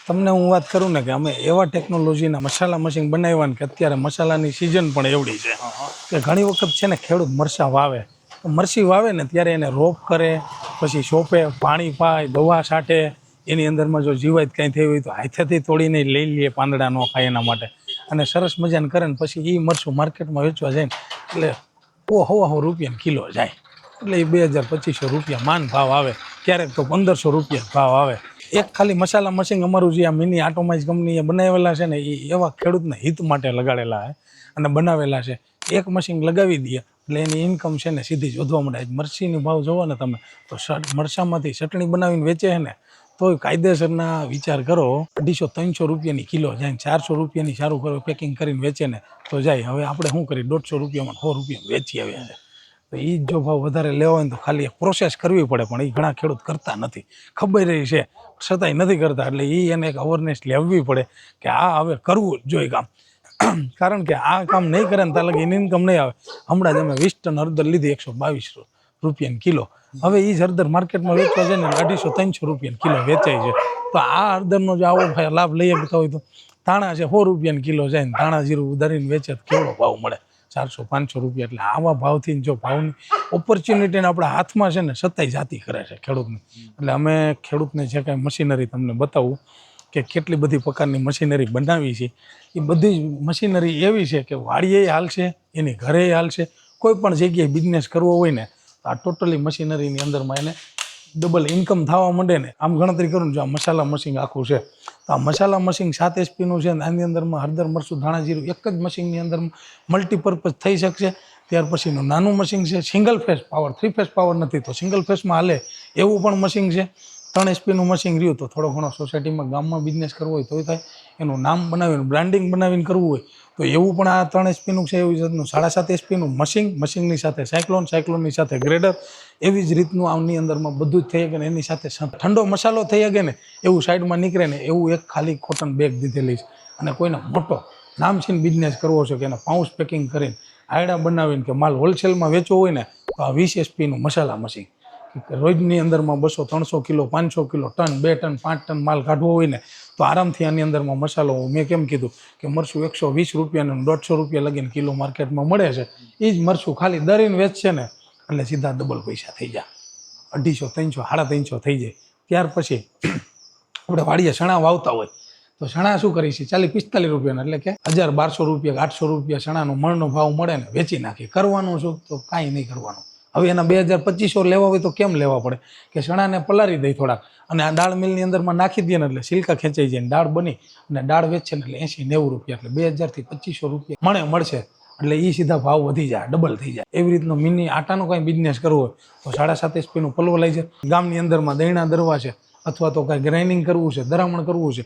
તમને હું વાત કરું ને કે અમે એવા ટેકનોલોજીના મસાલા મશીન બનાવ્યા ને કે અત્યારે મસાલાની સિઝન પણ એવડી છે કે ઘણી વખત છે ને ખેડૂત મરચાં વાવે તો મરચી વાવે ને ત્યારે એને રોપ કરે, પછી સોંપે, પાણી પાય, દવા છાંટે, એની અંદરમાં જો જીવાત કાંઈ થઈ હોય તો હાથેથી તોડીને લઈ લઈએ, પાંદડા ન ખાય એના માટે, અને સરસ મજાને કરે ને પછી એ મરચું માર્કેટમાં વેચવા જાય ને એટલે હવા રૂપિયાનો કિલો જાય, એટલે એ 2000-2500 રૂપિયા માન ભાવ આવે, ક્યારેક તો 1500 રૂપિયા ભાવ આવે. એક ખાલી મસાલા મશીન અમારું જે આ મિની આટોમાઇઝ કંપનીએ બનાવેલા છે ને એ એવા ખેડૂતના હિત માટે લગાડેલા છે અને બનાવેલા છે. એક મશીન લગાવી દઈએ એટલે એની ઇન્કમ છે ને સીધી જ વધવા માંડે. મરચીની ભાવ જોવો ને તમે તો મરચામાંથી ચટણી બનાવીને વેચે છે ને તો કાયદેસરના વિચાર કરો, 250-300 રૂપિયાની કિલો જાય, 400 રૂપિયાની સારું કરો પેકિંગ કરીને વેચે ને તો જાય. હવે આપણે શું કરીએ, 150 રૂપિયામાં 100 રૂપિયા વેચી આવ્યા છે. તો એ જો ભાવ વધારે લેવા હોય ને તો ખાલી એક પ્રોસેસ કરવી પડે, પણ એ ઘણા ખેડૂત કરતા નથી, ખબર રહી છે છતાંય નથી કરતા. એટલે એને એક અવેરનેસ લેવી પડે કે આ હવે કરવું જોઈએ કામ, કારણ કે આ કામ નહીં કરે ને ત્યાં લગી એની ઇન્કમ નહીં આવે. હમણાં જ અમે 20 ટન હળદર લીધી 122 રૂપિયાની કિલો. હવે એ જ હળદર માર્કેટમાં વેચવા જાય ને 250-300 રૂપિયાની કિલો વેચાય છે. તો આ હળદરનો જો આવો લાભ લઈ શકતા હોય તો ધાણા છે 100 રૂપિયાની કિલો જાય ને ધાણા જીરું ઉધારીને વેચે તો કેવડો ભાવ મળે, 400-500 રૂપિયા. એટલે આવા ભાવથી જો ભાવની ઓપોર્ચ્યુનિટીને આપણા હાથમાં છે ને સતાઈ જાતી કરે છે ખેડૂતને. એટલે અમે ખેડૂતને જે કાંઈ મશીનરી તમને બતાવું કે કેટલી બધી પ્રકારની મશીનરી બનાવી છે, એ બધી જ મશીનરી એવી છે કે વાડીએ હાલશે, એની ઘરે હાલશે, કોઈ પણ જગ્યાએ બિઝનેસ કરવો હોય ને તો આ ટોટલી મશીનરીની અંદરમાં એને ડબલ ઇન્કમ થવા માંડે ને. આમ ગણતરી કરું ને, જો આ મસાલા મશીન આખું છે તો આ મસાલા મશીન 7 HP છે ને આની અંદરમાં હળદર, મરચું, ધાણા, જીરું એક જ મશીનની અંદર મલ્ટીપર્પઝ થઈ શકશે. ત્યાર પછીનું નાનું મશીન છે, single phase power, 3 face power નથી તો સિંગલ ફેસમાં હાલે એવું પણ મશીન છે. 3 HP મશીન રહ્યું તો થોડો ઘણો સોસાયટીમાં, ગામમાં બિઝનેસ કરવો હોય તોય થાય, એનું નામ બનાવીને બ્રાન્ડિંગ બનાવીને કરવું હોય તો એવું પણ આ 3 HP છે. એવી રીતનું 7.5 HP મશીનની સાથે સાયક્લોનની સાથે ગ્રેડર, એવી જ રીતનું આમની અંદરમાં બધું જ થઈ શકે ને. એની સાથે ઠંડો મસાલો થઈ શકે ને એવું સાઈડમાં નીકળે ને એવું એક ખાલી કોટન બેગ દીધેલી છે. અને કોઈને મોટો નામચીન બિઝનેસ કરવો છે કે એને પાઉચ પેકિંગ કરીને આયડા બનાવીને કે માલ હોલસેલમાં વેચવો હોય ને તો આ 20 HP મસાલા મશીન રોજની અંદરમાં 200-300 kilo, 500 kilo, ton, 2 ton, 5 ton માલ કાઢવો હોય ને તો આરામથી આની અંદરમાં મસાલો, મેં કેમ કીધું કે મરચું 120 રૂપિયાનું 150 રૂપિયા લગીને કિલો માર્કેટમાં મળે છે, એ જ મરચું ખાલી દરીને વેચશે ને એટલે સીધા ડબલ પૈસા થઈ જાય, 250, 300, 350 થઈ જાય. ત્યાર પછી આપણે વાડીએ ચણા વાવતા હોય તો ચણા શું કરીએ છીએ, 40-45 રૂપિયાના, એટલે કે 1000-1200 રૂપિયા, 800 રૂપિયા ચણાનો મણનો ભાવ મળે ને વેચી નાખીએ. કરવાનું શું તો કાંઈ નહીં કરવાનું. હવે એના 2000-2500 લેવા હોય તો કેમ લેવા પડે કે ચણાને પલાળી દઈ થોડાક અને આ દાળ મિલની અંદરમાં નાખી દઈએ ને એટલે સિલકા ખેંચાઈ જાય ને દાળ બની અને દાળ વેચે ને એટલે 80-90 રૂપિયા, એટલે 2000-2500 રૂપિયા મળશે. એટલે એ સીધા ભાવ વધી જાય, ડબલ થઈ જાય. એવી રીતનો મિની આટાનો કાંઈ બિઝનેસ કરવો હોય તો 7.5 HP પલવો લઈ જાય, ગામની અંદરમાં દહીણા દરવા છે અથવા તો કાંઈ ગ્રાઇન્ડિંગ કરવું છે, દરામણ કરવું છે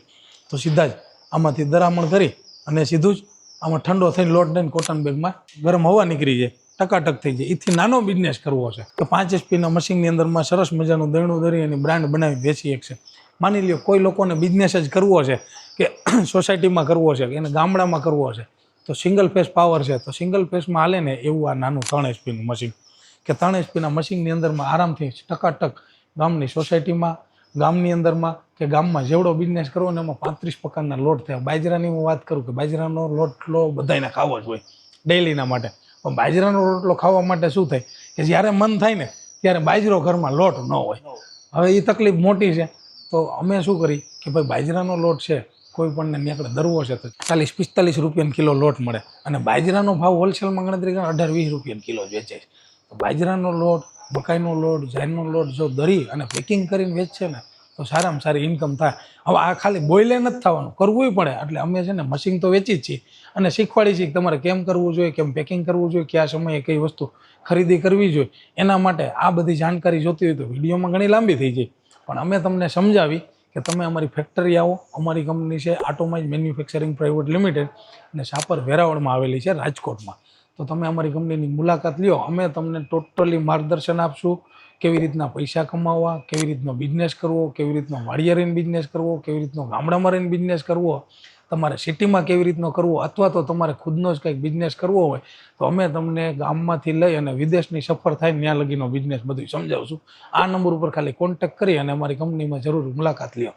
તો સીધા જ આમાંથી દરામણ કરી અને સીધું જ આમાં ઠંડો થઈને લોટ લઈને કોટન બેગમાં ગરમ હવા નીકળી જાય, ટકાટક થઈ જાય. એથી નાનો બિઝનેસ કરવો છે તો 5 HP મશીનની અંદરમાં સરસ મજાનું દહીણું દરી એની બ્રાન્ડ બનાવી વેચી શકશે. માની લ્યો કોઈ લોકોને બિઝનેસ જ કરવો છે કે સોસાયટીમાં કરવો છે કે એને ગામડામાં કરવો છે તો સિંગલ ફેસ પાવર છે તો સિંગલ ફેસમાં હાલે ને એવું આ નાનું 3 HP મશીન કે 3 HP મશીનની અંદરમાં આરામથી ટકાટક ગામની સોસાયટીમાં, ગામની અંદરમાં કે ગામમાં જેવડો બિઝનેસ કરવો ને એમાં 35 પ્રકારના લોટ થયા. બાજરાની હું વાત કરું કે બાજરાનો રોટલો બધાને ખાવો જ હોય ડેઈલીના માટે, પણ બાજરાનો રોટલો ખાવા માટે શું થાય કે જ્યારે મન થાય ને ત્યારે બાજરો ઘરમાં લોટ ન હોય. હવે એ તકલીફ મોટી છે તો અમે શું કરી કે ભાઈ બાજરાનો લોટ છે કોઈ પણને નીકળે દરવો છે તો 40-45 રૂપિયાનો કિલો લોટ મળે અને બાજરાનો ભાવ હોલસેલમાં ગણતરી કરે 18-20 રૂપિયાનો કિલો વેચાય. તો બાજરાનો લોટ, મકાઈનો લોટ, જારનો લોટ જો દરી અને પેકિંગ કરીને વેચશે ને તો સારામાં સારી ઇન્કમ થાય. હવે આ ખાલી બોઇલે નથી થવાનું, કરવું પડે. એટલે અમે છે ને મશીન તો વેચી જ છીએ અને શીખવાડી છીએ કે તમારે કેમ કરવું જોઈએ, કેમ પેકિંગ કરવું જોઈએ, કયા સમયે કઈ વસ્તુ ખરીદી કરવી જોઈએ. એના માટે આ બધી જાણકારી જોતી હોય તો વિડીયોમાં ઘણી લાંબી થઈ જાય, પણ અમે તમને સમજાવી કે તમે અમારી ફેક્ટરી આવો. અમારી કંપની છે આટોમાઇઝ મેન્યુફેક્ચરિંગ પ્રાઇવેટ લિમિટેડ અને સાપર વેરાવળમાં આવેલી છે રાજકોટમાં. તો તમે અમારી કંપનીની મુલાકાત લ્યો, અમે તમને ટોટલી માર્ગદર્શન આપશું કેવી રીતના પૈસા કમાવવા, કેવી રીતનો બિઝનેસ કરવો, કેવી રીતનો વાડીએ રહીને બિઝનેસ કરવો, કેવી રીતનો ગામડામાં રહીને બિઝનેસ કરવો, તમારે સિટીમાં કેવી રીતનો કરવો, અથવા તો તમારે ખુદનો જ કંઈક બિઝનેસ કરવો હોય તો અમે તમને ગામમાંથી લઈ અને વિદેશની સફર થાય ત્યાં લગીનો બિઝનેસ બધું સમજાવશું. આ નંબર ઉપર ખાલી કોન્ટેક્ટ કરી અને અમારી કંપનીમાં જરૂર મુલાકાત લ્યો.